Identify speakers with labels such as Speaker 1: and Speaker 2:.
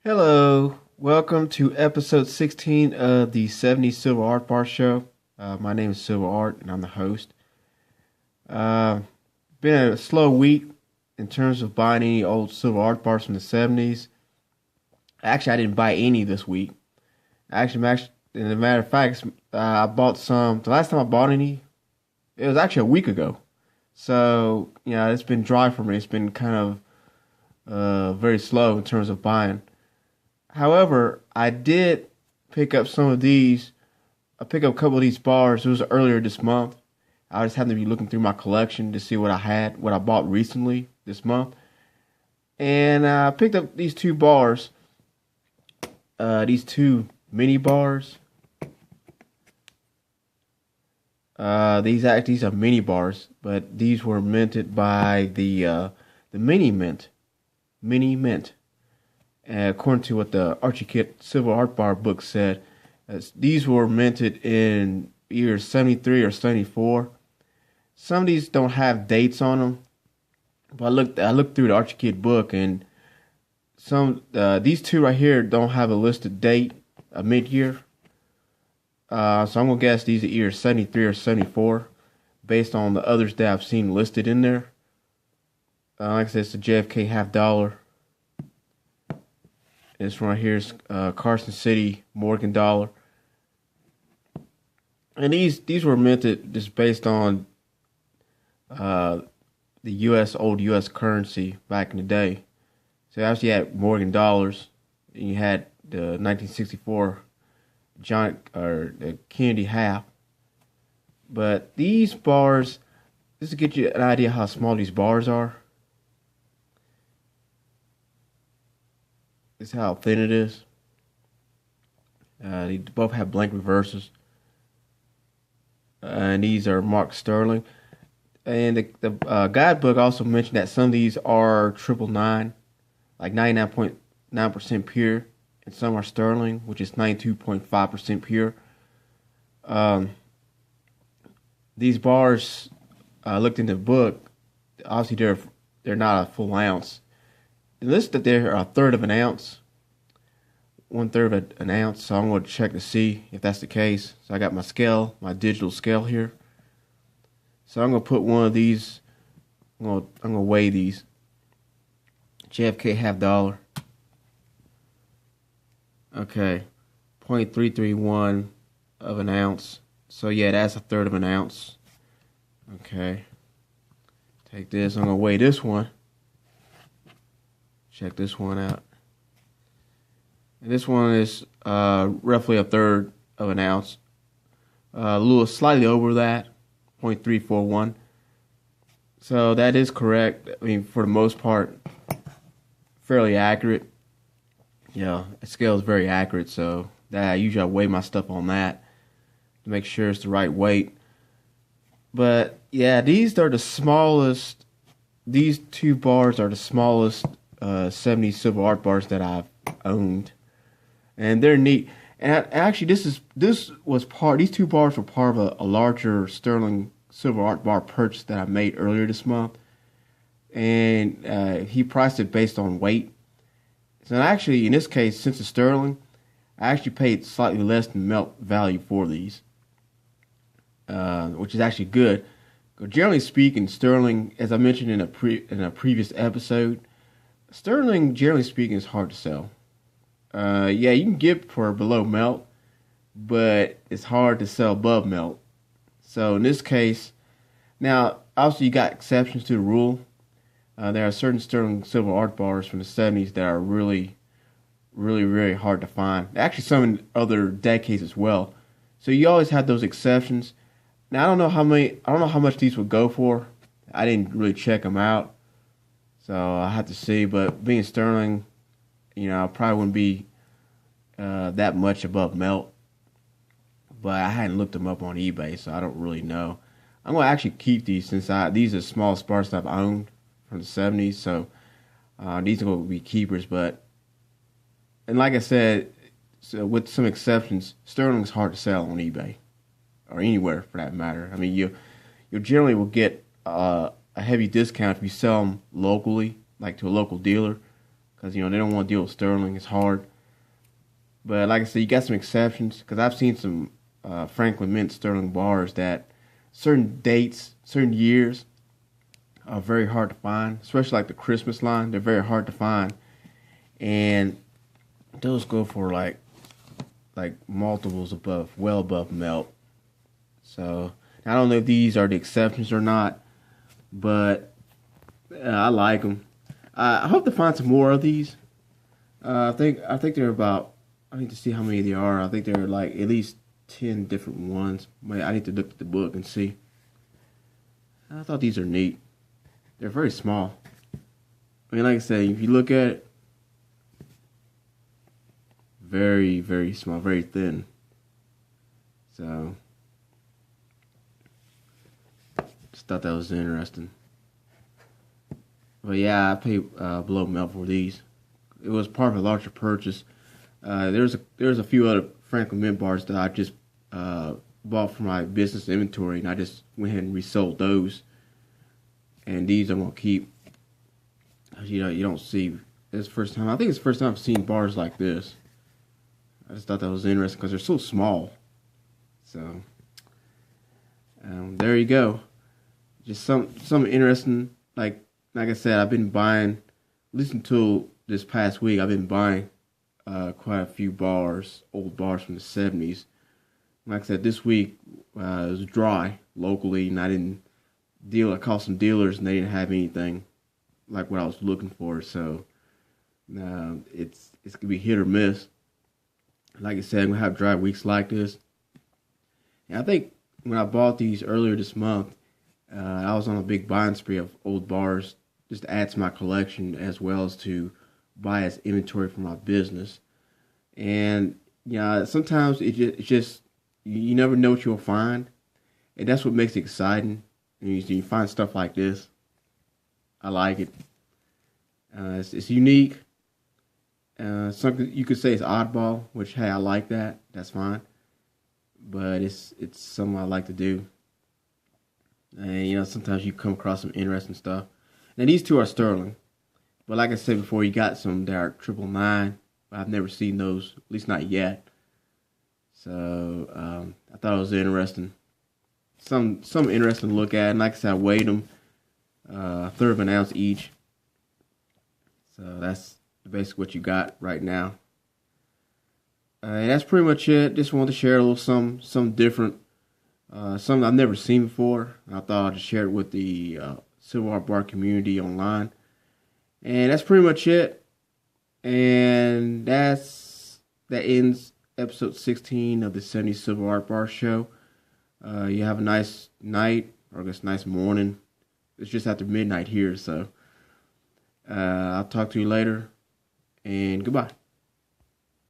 Speaker 1: Hello, welcome to episode 16 of the 70s Silver Art Bar Show. My name is Silver Art, and I'm the host. Uh, Been a slow week in terms of buying any old Silver Art Bars from the 70s. Actually, I didn't buy any this week. As a matter of fact, I bought some. The last time I bought any, it was actually a week ago. So, it's been dry for me. It's been kind of very slow in terms of buying. However, I did pick up some of these. I picked up a couple of these bars. It was earlier this month. I just happened to be looking through my collection to see what I bought recently this month. And I picked up these two bars, these two mini bars. These are mini bars, but these were minted by the Mini Mint. According to what the Archie Kit Silver Art Bar book said, these were minted in either 73 or 74. Some of these don't have dates on them, but I looked through the Archie Kit book, and these two right here don't have a listed date, a mid-year. So I'm gonna guess these are either 73 or 74, based on the others that I've seen listed in there. Like I said, it's the JFK half dollar. This one right here is Carson City Morgan dollar, and these were minted just based on the old U.S. currency back in the day. So obviously you had Morgan dollars, and you had the 1964 the Kennedy half. But these bars, just to get you an idea how small these bars are. This is how thin it is. They both have blank reverses. And these are marked sterling. And the guidebook also mentioned that some of these are 999, like 99.9% pure, and some are sterling, which is 92.5% pure. These bars, I looked in the book. Obviously, they're not a full ounce. It lists that they're a third of an ounce, 1/3 of an ounce. So I'm going to check to see if that's the case. So I got my scale, my digital scale here. So I'm going to put one of these. I'm going to weigh these. JFK half dollar. Okay, 0.331 of an ounce. So yeah, that's a third of an ounce. Okay, take this. I'm going to weigh this one. Check this one out. And this one is roughly a third of an ounce. A little slightly over that, 0.341. So that is correct. I mean, for the most part, fairly accurate. Yeah, the scale is very accurate. So that usually I weigh my stuff on that to make sure it's the right weight. But yeah, these are the smallest. These two bars are the smallest 70s silver art bars that I've owned, and they're neat. And actually, these two bars were part of a larger sterling silver art bar purchase that I made earlier this month, and he priced it based on weight. So actually, in this case, since it's sterling, I actually paid slightly less than melt value for these, which is actually good. Generally speaking, sterling, as I mentioned in a previous episode, sterling, generally speaking, is hard to sell. Yeah, you can get for below melt, but it's hard to sell above melt. So in this case, now obviously you got exceptions to the rule. There are certain sterling silver art bars from the 70s that are really, really, really hard to find. Actually, some in other decades as well. So you always have those exceptions. Now I don't know how much these would go for. I didn't really check them out. So I have to see, but being sterling, I probably wouldn't be that much above melt. But I hadn't looked them up on eBay, so I don't really know. I'm gonna actually keep these since these are small bars that I've owned from the 70s. So these are gonna be keepers. And like I said, so with some exceptions, sterling's hard to sell on eBay or anywhere for that matter. I mean, you generally will get a heavy discount if you sell them locally, like to a local dealer, because they don't want to deal with sterling. It's hard. But like I said, you got some exceptions because I've seen some Franklin Mint sterling bars that certain dates, certain years are very hard to find, especially like the Christmas line. They're very hard to find, and those go for like multiples above, well above melt. So I don't know if these are the exceptions or not, but I like them. I hope to find some more of these. I think they're about. I need to see how many there are. I think there are like at least 10 different ones. I need to look at the book and see. I thought these are neat. They're very small. I mean, like I said, if you look at it, very, very small, very thin. So, just thought that was interesting. But yeah, I paid below melt for these. It was part of a larger purchase. There's a few other Franklin Mint bars that I just bought for my business inventory, and I just went ahead and resold those. And these I'm gonna keep. You don't see. It's the first time. I think it's the first time I've seen bars like this. I just thought that was interesting because they're so small. So there you go. Just some interesting. Like I said, I've been buying. At least until this past week, I've been buying quite a few bars, old bars from the 70s. Like I said, this week it was dry locally, and I didn't deal. I called some dealers, and they didn't have anything like what I was looking for. So it's gonna be hit or miss. Like I said, I'm gonna have dry weeks like this. And I think when I bought these earlier this month, I was on a big buying spree of old bars just to add to my collection as well as to buy as inventory for my business. And sometimes it's just you never know what you'll find, and that's what makes it exciting. You find stuff like this. I like it. It's unique. Something you could say is oddball, which hey, I like that. That's fine. But it's something I like to do. And sometimes you come across some interesting stuff. Now these two are sterling, but like I said before, you got some that are 999. I've never seen those, at least not yet. So I thought it was interesting. Some interesting to look at. And like I said, I weighed them, a third of an ounce each. So that's basically what you got right now. And that's pretty much it. Just wanted to share a little some different, something I've never seen before. I thought I'd just share it with the Civil Art Bar community online. And that's pretty much it. And that ends episode 16 of the 70s Civil Art Bar show. You have a nice night, or I guess nice morning. It's just after midnight here, so I'll talk to you later, and goodbye.